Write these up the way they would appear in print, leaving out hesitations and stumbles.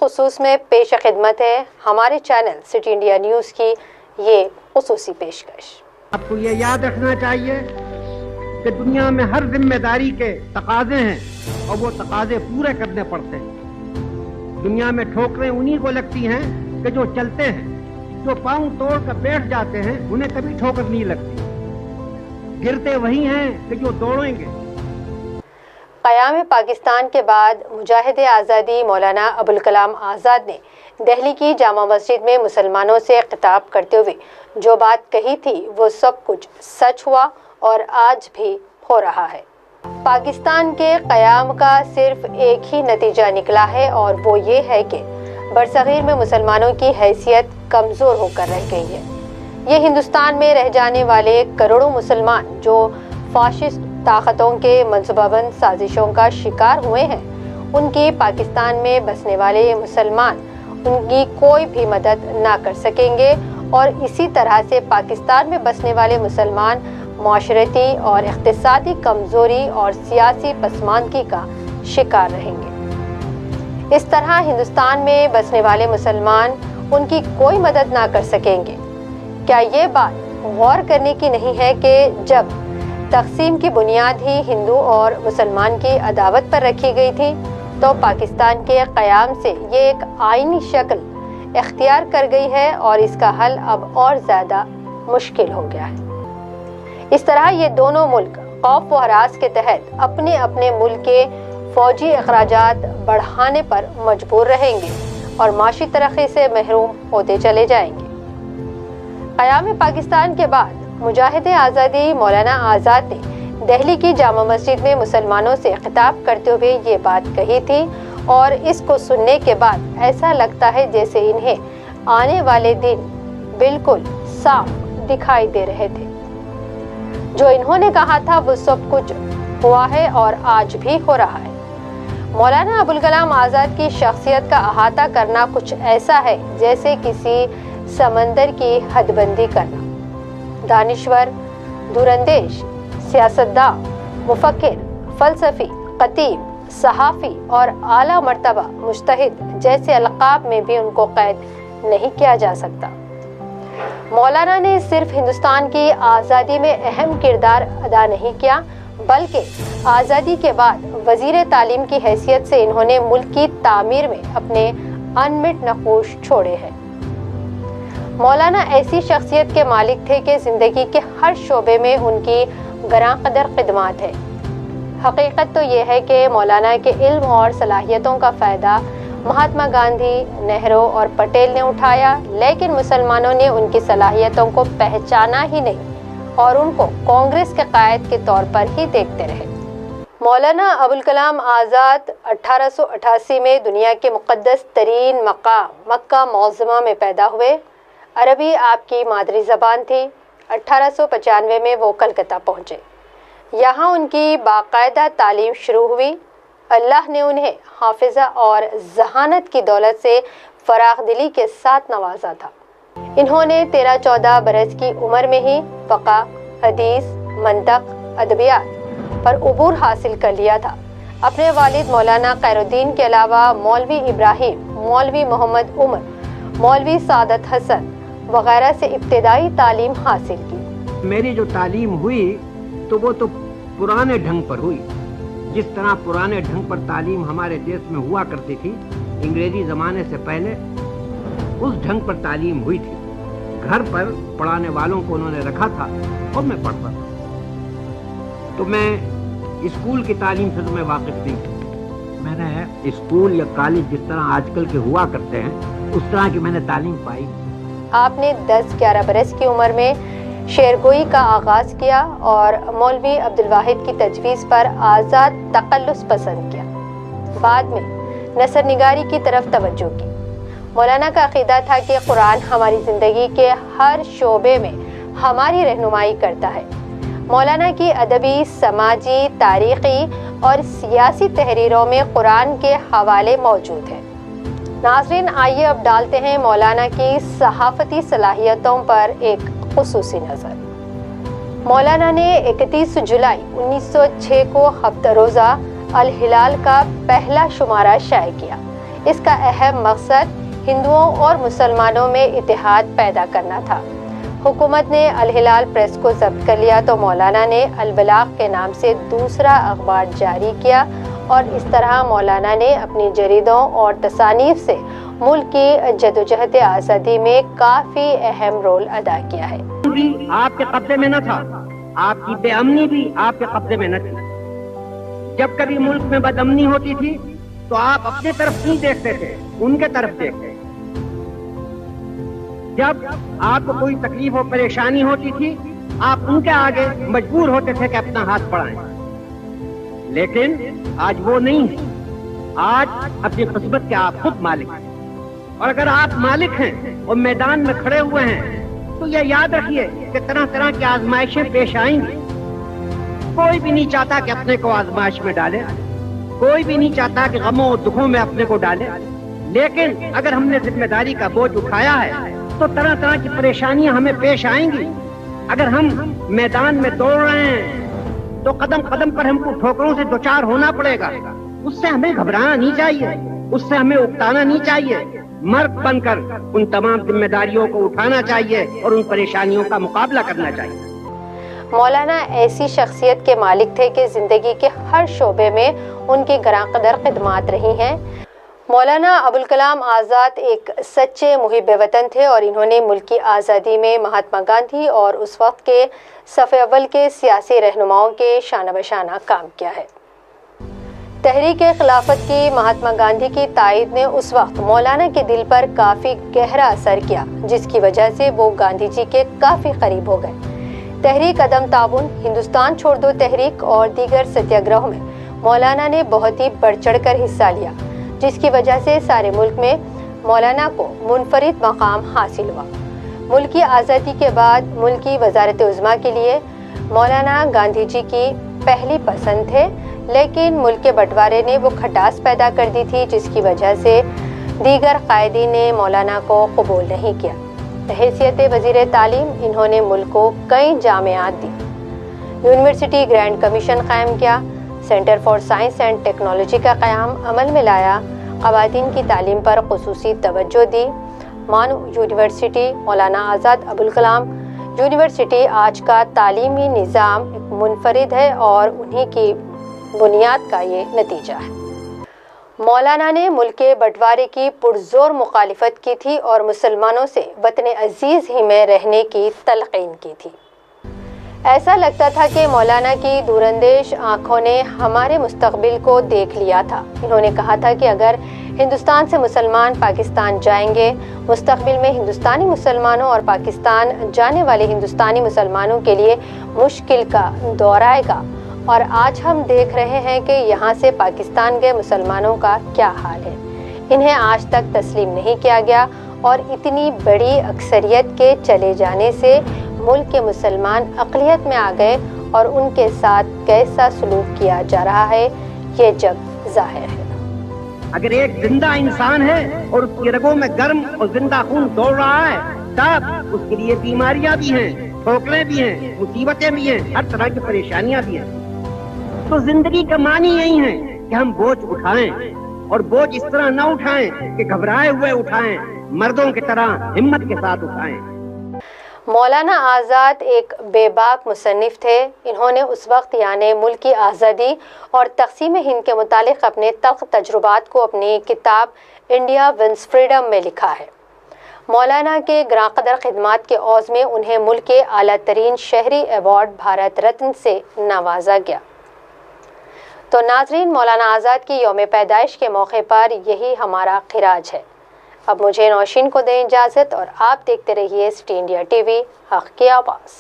خصوص میں پیش خدمت ہے ہمارے چینل سٹی انڈیا نیوز کی یہ خصوصی پیشکش۔ آپ کو یہ یاد رکھنا چاہیے کہ دنیا میں ہر ذمہ داری کے تقاضے ہیں اور وہ تقاضے پورے کرنے پڑتے ہیں۔ دنیا میں ٹھوکریں انہی کو لگتی ہیں کہ جو چلتے ہیں، جو پاؤں توڑ کر بیٹھ جاتے ہیں انہیں کبھی ٹھوکر نہیں لگتی، گرتے وہی ہیں کہ جو دوڑیں گے۔ قیام پاکستان کے بعد مجاہد آزادی مولانا ابوالکلام آزاد نے دہلی کی جامع مسجد میں مسلمانوں سے خطاب کرتے ہوئے جو بات کہی تھی وہ سب کچھ سچ ہوا اور آج بھی ہو رہا ہے۔ پاکستان کے قیام کا صرف ایک ہی نتیجہ نکلا ہے اور وہ یہ ہے کہ برصغیر میں مسلمانوں کی حیثیت کمزور ہو کر رہ گئی ہے۔ یہ ہندوستان میں رہ جانے والے کروڑوں مسلمان جو فاشسٹ طاقتوں کے منصوبہ بند سازشوں کا شکار ہوئے ہیں، ان کی پاکستان میں بسنے والے مسلمان ان کی کوئی بھی مدد نہ کر سکیں گے اور اسی طرح سے پاکستان میں بسنے والے مسلمان معاشرتی اور اقتصادی کمزوری اور سیاسی پسماندگی کا شکار رہیں گے۔ اس طرح ہندوستان میں بسنے والے مسلمان ان کی کوئی مدد نہ کر سکیں گے۔ کیا یہ بات غور کرنے کی نہیں ہے کہ جب تقسیم کی بنیاد ہی ہندو اور مسلمان کی عداوت پر رکھی گئی تھی تو پاکستان کے قیام سے یہ ایک آئینی شکل اختیار کر گئی ہے اور اس کا حل اب اور زیادہ مشکل ہو گیا ہے۔ اس طرح یہ دونوں ملک خوف و ہراس کے تحت اپنے اپنے ملک کے فوجی اخراجات بڑھانے پر مجبور رہیں گے اور معاشی ترقی سے محروم ہوتے چلے جائیں گے۔ قیام پاکستان کے بعد مجاہد آزادی مولانا آزاد نے دہلی کی جامع مسجد میں مسلمانوں سے خطاب کرتے ہوئے یہ بات کہی تھی اور اس کو سننے کے بعد ایسا لگتا ہے جیسے انہیں آنے والے دن بالکل صاف دکھائی دے رہے تھے۔ جو انہوں نے کہا تھا وہ سب کچھ ہوا ہے اور آج بھی ہو رہا ہے۔ مولانا ابوالکلام آزاد کی شخصیت کا احاطہ کرنا کچھ ایسا ہے جیسے کسی سمندر کی حد بندی کرنا۔ دانشور، دوراندیش، سیاستداں، مفکر، فلسفی، خطیب، صحافی اور اعلیٰ مرتبہ مجتہد جیسے القاب میں بھی ان کو قید نہیں کیا جا سکتا۔ مولانا نے صرف ہندوستان کی آزادی میں اہم کردار ادا نہیں کیا بلکہ آزادی کے بعد وزیر تعلیم کی حیثیت سے انہوں نے ملک کی تعمیر میں اپنے انمٹ نقوش چھوڑے ہیں۔ مولانا ایسی شخصیت کے مالک تھے کہ زندگی کے ہر شعبے میں ان کی گراں قدر خدمات ہے۔ حقیقت تو یہ ہے کہ مولانا کے علم اور صلاحیتوں کا فائدہ مہاتما گاندھی، نہرو اور پٹیل نے اٹھایا، لیکن مسلمانوں نے ان کی صلاحیتوں کو پہچانا ہی نہیں اور ان کو کانگریس کے قائد کے طور پر ہی دیکھتے رہے۔ مولانا ابوالکلام آزاد 1888 میں دنیا کے مقدس ترین مقام مکہ معظمہ میں پیدا ہوئے۔ عربی آپ کی مادری زبان تھی۔ 1895 میں وہ کلکتہ پہنچے۔ یہاں ان کی باقاعدہ تعلیم شروع ہوئی۔ اللہ نے انہیں حافظہ اور ذہانت کی دولت سے فراخ دلی کے ساتھ نوازا تھا۔ انہوں نے 13-14 برس کی عمر میں ہی فقہ، حدیث، منطق، ادبیات پر عبور حاصل کر لیا تھا۔ اپنے والد مولانا خیر الدین کے علاوہ مولوی ابراہیم، مولوی محمد عمر، مولوی سعادت حسن وغیرہ سے ابتدائی تعلیم حاصل کی۔ میری جو تعلیم ہوئی تو وہ تو پرانے ڈھنگ پر ہوئی، جس طرح پرانے ڈھنگ پر تعلیم ہمارے دیش میں ہوا کرتی تھی انگریزی زمانے سے پہلے، اس ڈھنگ پر تعلیم ہوئی تھی۔ گھر پر پڑھانے والوں کو انہوں نے رکھا تھا اور میں پڑھتا تھا، تو میں اسکول کی تعلیم سے تو میں واقف نہیں تھی۔ میں نے اسکول یا کالج جس طرح آج کل کے ہوا کرتے ہیں اس طرح کی میں نے تعلیم پائی۔ آپ نے 10-11 برس کی عمر میں شعرگوئی کا آغاز کیا اور مولوی عبدالواحد کی تجویز پر آزاد تخلص پسند کیا۔ بعد میں نثر نگاری کی طرف توجہ کی۔ مولانا کا عقیدہ تھا کہ قرآن ہماری زندگی کے ہر شعبے میں ہماری رہنمائی کرتا ہے۔ مولانا کی ادبی، سماجی، تاریخی اور سیاسی تحریروں میں قرآن کے حوالے موجود ہیں۔ ناظرین، آئیے اب ڈالتے ہیں مولانا کی صحافتی صلاحیتوں پر ایک خصوصی نظر۔ مولانا نے 31 جولائی 1906 کو ہفتہ روزہ الہلال کا پہلا شمارہ شائع کیا۔ اس کا اہم مقصد ہندوؤں اور مسلمانوں میں اتحاد پیدا کرنا تھا۔ حکومت نے الہلال پریس کو ضبط کر لیا تو مولانا نے البلاغ کے نام سے دوسرا اخبار جاری کیا اور اس طرح مولانا نے اپنی جریدوں اور تصانیف سے ملک کی جدوجہد آزادی میں کافی اہم رول ادا کیا ہے۔ بھی آپ کے قبضے میں نہ تھا، آپ کی بے امنی بھی آپ کے قبضے میں نہ تھی۔ جب کبھی ملک میں بد امنی ہوتی تھی تو آپ اپنے طرف نہیں دیکھتے تھے، ان کے طرف دیکھتے۔ جب آپ کو کوئی تکلیف اور پریشانی ہوتی تھی آپ ان کے آگے مجبور ہوتے تھے کہ اپنا ہاتھ بڑھائیں، لیکن آج وہ نہیں ہے۔ آج اپنی قسمت کے آپ خود مالک ہیں، اور اگر آپ مالک ہیں اور میدان میں کھڑے ہوئے ہیں تو یہ یاد رکھیے کہ طرح طرح کی آزمائشیں پیش آئیں گی۔ کوئی بھی نہیں چاہتا کہ اپنے کو آزمائش میں ڈالے، کوئی بھی نہیں چاہتا کہ غموں اور دکھوں میں اپنے کو ڈالے، لیکن اگر ہم نے ذمہ داری کا بوجھ اٹھایا ہے تو طرح طرح کی پریشانیاں ہمیں پیش آئیں گی۔ اگر ہم میدان میں دوڑ رہے ہیں تو قدم قدم پر ہم کو ٹھوکروں سے دوچار ہونا پڑے گا، اس سے ہمیں گھبرانا نہیں چاہیے، اس سے ہمیں اکتانا نہیں چاہیے، مرد بن کر ان تمام ذمہ داریوں کو اٹھانا چاہیے اور ان پریشانیوں کا مقابلہ کرنا چاہیے۔ مولانا ایسی شخصیت کے مالک تھے کہ زندگی کے ہر شعبے میں ان کی گراں قدر خدمات رہی ہیں۔ مولانا ابوالکلام آزاد ایک سچے محب وطن تھے اور انہوں نے ملک کی آزادی میں مہاتما گاندھی اور اس وقت کے صف اول کے سیاسی رہنماؤں کے شانہ بشانہ کام کیا ہے۔ تحریک خلافت کی مہاتما گاندھی کی تائید نے اس وقت مولانا کے دل پر کافی گہرا اثر کیا، جس کی وجہ سے وہ گاندھی جی کے کافی قریب ہو گئے۔ تحریک عدم تعاون، ہندوستان چھوڑ دو تحریک اور دیگر ستیہ میں مولانا نے بہت ہی بڑھ چڑھ کر حصہ لیا، جس کی وجہ سے سارے ملک میں مولانا کو منفرد مقام حاصل ہوا۔ ملک کی آزادی کے بعد ملک کی وزارت عظمیٰ کے لیے مولانا گاندھی جی کی پہلی پسند تھے، لیکن ملک کے بٹوارے نے وہ کھٹاس پیدا کر دی تھی، جس کی وجہ سے دیگر قائدین نے مولانا کو قبول نہیں کیا۔ بحیثیت وزیر تعلیم انہوں نے ملک کو کئی جامعات دی، یونیورسٹی گرانٹ کمیشن قائم کیا، centre for science and technology کا قیام عمل میں لایا، خواتین کی تعلیم پر خصوصی توجہ دی۔ مانو یونیورسٹی، مولانا آزاد ابوالکلام یونیورسٹی آج کا تعلیمی نظام منفرد ہے اور انہی کی بنیاد کا یہ نتیجہ ہے۔ مولانا نے ملک کے بٹوارے کی پرزور مخالفت کی تھی اور مسلمانوں سے وطن عزیز ہی میں رہنے کی تلقین کی تھی۔ ایسا لگتا تھا کہ مولانا کی دوراندیش آنکھوں نے ہمارے مستقبل کو دیکھ لیا تھا۔ انہوں نے کہا تھا کہ اگر ہندوستان سے مسلمان پاکستان جائیں گے، مستقبل میں ہندوستانی مسلمانوں اور پاکستان جانے والے ہندوستانی مسلمانوں کے لیے مشکل کا دور آئے گا، اور آج ہم دیکھ رہے ہیں کہ یہاں سے پاکستان گئے مسلمانوں کا کیا حال ہے۔ انہیں آج تک تسلیم نہیں کیا گیا اور اتنی بڑی اکثریت کے چلے جانے سے ملک کے مسلمان اقلیت میں آ گئے اور ان کے ساتھ کیسا سلوک کیا جا رہا ہے یہ جگ ظاہر ہے۔ اگر ایک زندہ انسان ہے اور اس کی رگوں میں گرم اور زندہ خون دوڑ رہا ہے تب اس کے لیے بیماریاں بھی ہیں، ٹھوکریں بھی ہیں، مصیبتیں بھی ہیں، ہر طرح کی پریشانیاں بھی ہیں۔ تو زندگی کا معنی یہی ہے کہ ہم بوجھ اٹھائیں، اور بوجھ اس طرح نہ اٹھائیں کہ گھبرائے ہوئے اٹھائیں، مردوں کی طرح ہمت کے ساتھ اٹھائیں۔ مولانا آزاد ایک بے باک مصنف تھے۔ انہوں نے اس وقت یعنی ملک کی آزادی اور تقسیم ہند کے متعلق اپنے تلخ تجربات کو اپنی کتاب انڈیا ونز فریڈم میں لکھا ہے۔ مولانا کے گراں قدر خدمات کے عوض میں انہیں ملک کے اعلیٰ ترین شہری ایوارڈ بھارت رتن سے نوازا گیا۔ تو ناظرین، مولانا آزاد کی یوم پیدائش کے موقع پر یہی ہمارا خراج ہے۔ اب مجھے نوشین کو دیں اجازت اور آپ دیکھتے رہیے سٹی انڈیا ٹی وی، حق کی آواز۔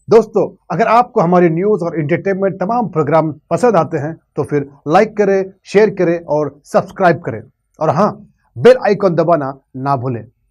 دوستو، اگر آپ کو ہماری نیوز اور انٹرٹینمنٹ تمام پروگرام پسند آتے ہیں تو پھر لائک کریں، شیئر کریں اور سبسکرائب کریں، اور ہاں، بیل آئیکن دبانا نہ بھولیں